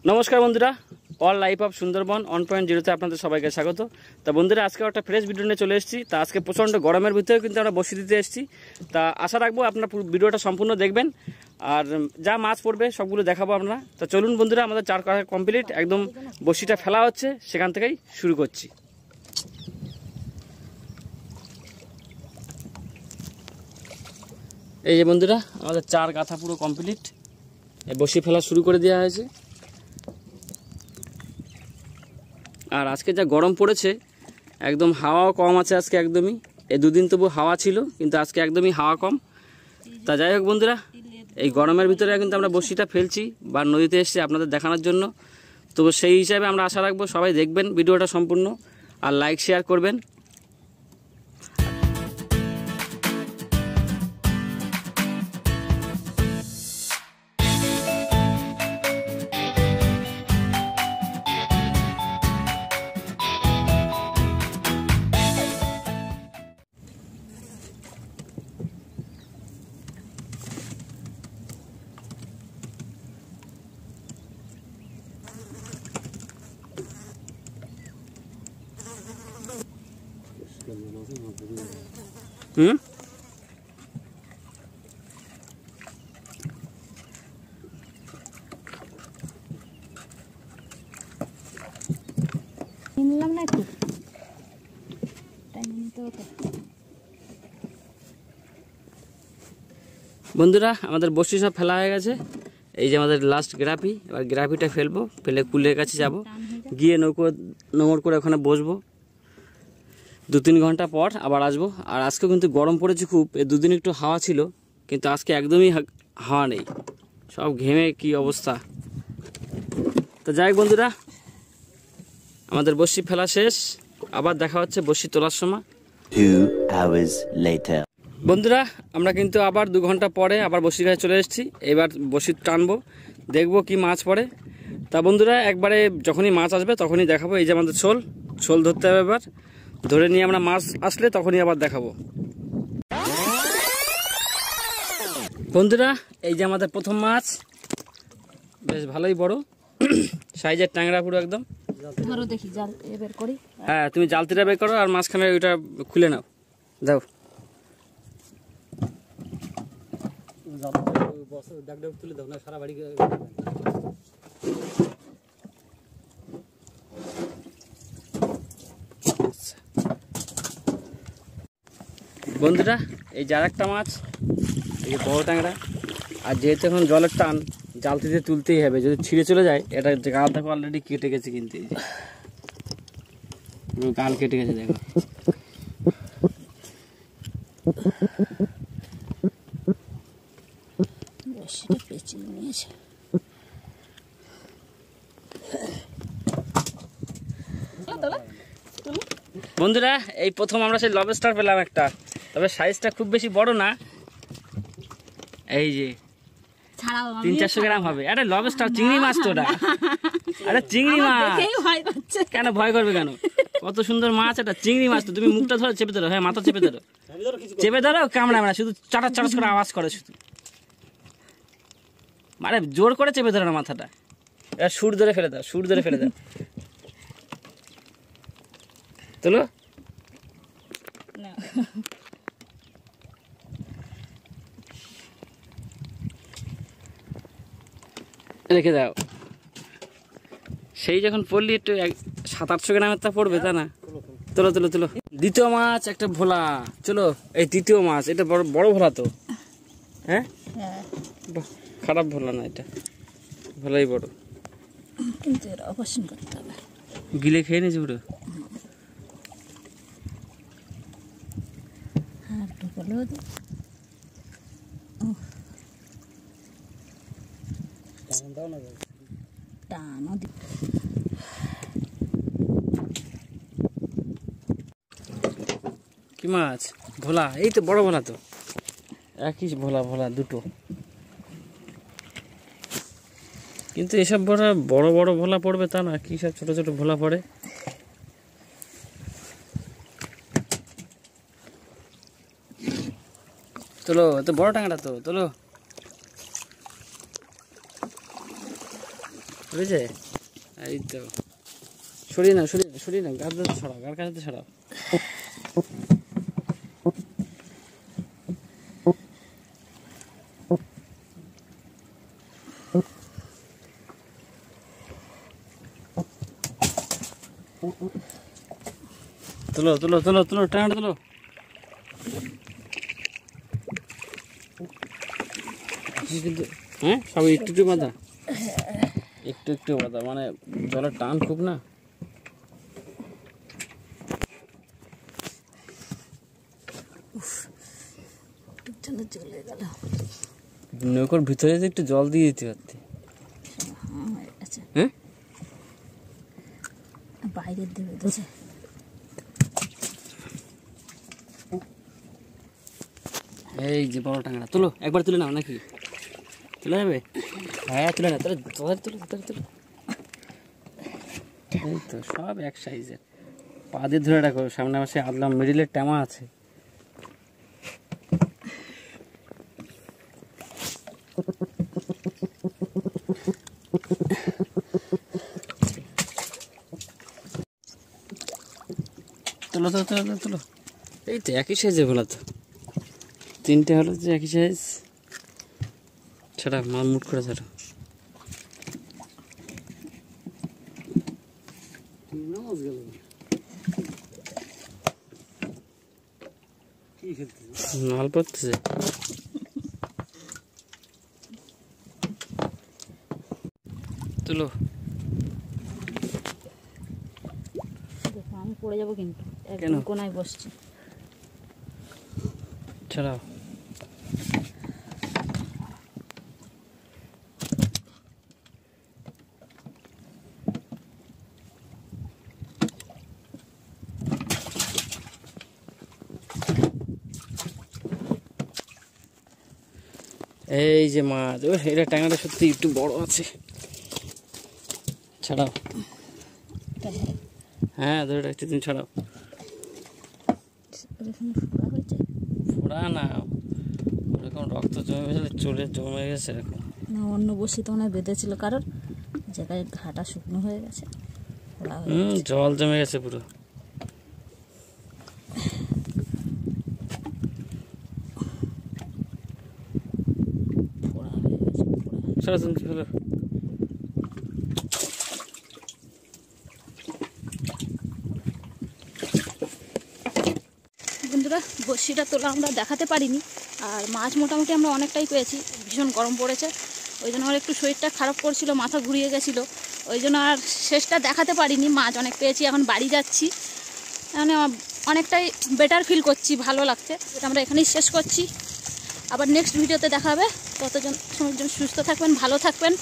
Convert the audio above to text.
নমস্কার বন্ধুরা, all life of Sundarban 1.0-তে আপনাদের সবাইকে স্বাগত। তা বন্ধুরা, আজকে একটা ফ্রেশ ভিডিও নিয়ে চলে এসেছি। তা আজকে প্রচণ্ড গরমের ভিতরে কিন্তু আমরা বসি দিতে এসেছি। তা আশা রাখবো আপনারা ভিডিওটা সম্পূর্ণ দেখবেন, আর যা মাছ পড়বে সবগুলো দেখাবো আমরা। তা চলুন বন্ধুরা, আমাদের চার কাঠা কমপ্লিট, একদম বসিটা ফেলা হচ্ছে, সেখান থেকেই শুরু করছি। এই যে বন্ধুরা, আমাদের চার কাঠা পুরো কমপ্লিট, বসি ফেলা শুরু করে দেওয়া হয়েছে। আর আজকে যা গরম পড়েছে, একদম হাওয়াও কম আছে আজকে একদমই। এই দুদিন তবু হাওয়া ছিল, কিন্তু আজকে একদমই হাওয়া কম। তা যাই হোক বন্ধুরা, এই গরমের ভিতরে কিন্তু আমরা বসিটা ফেলছি বা নদীতে এসেছি আপনাদের দেখানোর জন্য। তো সেই হিসাবে আমরা আশা রাখবো সবাই দেখবেন ভিডিওটা সম্পূর্ণ, আর লাইক শেয়ার করবেন। বন্ধুরা, আমাদের বসি সব ফেলা হয়ে গেছে। এই যে আমাদের লাস্ট গ্রাফি, এবার গ্রাফিটা ফেলবো, ফেলে কুলের কাছে যাব, গিয়ে নোংর করে ওখানে বসবো। 2-3 ঘন্টা পর আবার আসবো। আর আজকে কিন্তু গরম পড়েছে খুব, এই দুদিন একটু হাওয়া ছিল, কিন্তু আজকে একদমই হাওয়া নেই, সব ঘেমে কি অবস্থা। তো যাই বন্ধুরা, আমাদের বসি ফেলা শেষ, আবার দেখা হচ্ছে বসি তোলার সময়। 2 hours later. বন্ধুরা, আমরা কিন্তু আবার 2 ঘন্টা পরে আবার বসির কাছে চলে এসেছি। এবার বসি টানবো, দেখবো কি মাছ পড়ে। তা বন্ধুরা, একবারে যখনই মাছ আসবে তখনই দেখাবো। এই যে আমাদের শোল ধরতে হবে, এবার ধরে নিয়ে আমরা মাছ আসলে তখনই আবার দেখাবো। বন্ধুরা, এই যে আমাদের প্রথম মাছ, বেশ ভালোই বড় সাইজের ট্যাংরা পুরো একদম। হ্যাঁ, তুমি জালতিটা বের করো আর মাঝখানে ওইটা খুলে নাও, দাও। বন্ধুরা, এই যে আরেকটা মাছ, এই বড় ট্যাংরা। আর যেহেতু এখন জলের টান, জালতিতে তুলতেই হবে, যদি ছিঁড়ে চলে যায়। এটা গাল দেখো অলরেডি কেটে গেছে, কিন্তু গাল কেটে গেছে দেখো। বন্ধুরা, এই প্রথম আমরা সেই লবস্টার পেলাম একটা, তবে সাইজটা খুব বেশি বড় না। এই যে 300-400 গ্রাম হবে। আরে লবস্টার, চিংড়ি মাছ তো ওটা। আরে চিংড়ি মাছ, কেন ভয় করবে কেন? কত সুন্দর মাছ এটা, চিংড়ি মাছ তো। তুমি মুখটা ধরো, চেপে ধরো, হ্যাঁ মাথা চেপে ধরো, কামড়া না, শুধু চাটাচ চাটাচ করে আওয়াজ করে শুধু। মানে জোর করে চেপে ধরো না মাথাটা। এবার সুর ধরে ফেলে দাও, সুর ধরে ফেলে দাও। তোলো, রেখে দাও। সেই যখন পড়লি একটু 700-800 গ্রামের তা পড়বে, তা না? তোলো তোলো তোলো। দ্বিতীয় মাছ একটা ভোলা। চলো, এই তৃতীয় মাছ, এটা বড় ভোলা তো। হ্যাঁ, খারাপ ভোলা না, এটা ভোলাই বড়, কিন্তু এর অপারেশন করতে হবে। গিলে খেয়ে নিয়েছে পুরো। কি মাছ? ভোলা। এই তো বড় ভোলা তো, একই ভোলা দুটো। কিন্তু এসব বড় বড় ভোলা পড়বে তা না, কি সব ছোট ছোট ভোলা পড়ে। তোলো, এত বড় টাঙাটা তো তোলো। বুঝেছে? এই তো সরিয়ে না, সরিয়ে না, গাছ ছড়াও, গার কাছে ছড়াও। তুলো তুলো তুলো তুলো, টানা তুলো। কিন্তু হ্যাঁ, সব একটু একটু বাঁধা, একটু একটু বাঁধা, মানে জলের টান খুব না। চলে গেল। নৌকোর ভিতরে যে একটু জল দিয়ে দিতে পারতে। হ্যাঁ, বাইরের দিকে দিয়েছে। এই যে বড় টাঙাটা তুলো, একবার তুলে নাও নাকি? তুলে যাবে? হ্যাঁ তুলে না, তুলে তুলে তুলে তুলে। এই তো সব এক সাইজের। পা দিয়ে ধরে রাখো, সামনে আমার সে আদলাম মিডিলের ট্যামা আছে। তুলো তুলো তুলো তুলো। এই তো একই সাইজের বলা তো, তিনটে হলো যে একই সাইজ। ছাড়া মাল মুট করে ছাড়া। মাল পড়তেছে। তুলো, আমি পড়ে যাবো কিন্তু, কেন? একদম কোনায় বসছি। ছাড়াও। এই যে মাছ, ও এটা ট্যাংরাটা সত্যি একটু বড় আছে। ছাড়াও। হ্যাঁ ধরে রাখছি, তুমি ছাড়াও। ফোড়া না, ওরকম রক্ত জমে গেছে, চলে জমে গেছে এরকম। না, অন্য বসি তো মনে হয় বেঁধেছিল কারোর জায়গায়, ঘাটা শুকনো হয়ে গেছে। জল জমে গেছে পুরো। বন্ধুরা, বড়শিটা তোলা আমরা দেখাতে পারিনি, আর মাছ মোটামুটি আমরা অনেকটাই পেয়েছি। ভীষণ গরম পড়েছে, ওই জন্য আমার একটু শরীরটা খারাপ করছিল, মাথা ঘুরিয়ে গেছিলো, ওই জন্য আর শেষটা দেখাতে পারিনি। মাছ অনেক পেয়েছি, এখন বাড়ি যাচ্ছি, মানে অনেকটাই বেটার ফিল করছি, ভালো লাগছে। এটা আমরা এখানেই শেষ করছি, আবার নেক্সট ভিডিওতে দেখা হবে। ততজন সময়ের জন্য সুস্থ থাকবেন, ভালো থাকবেন।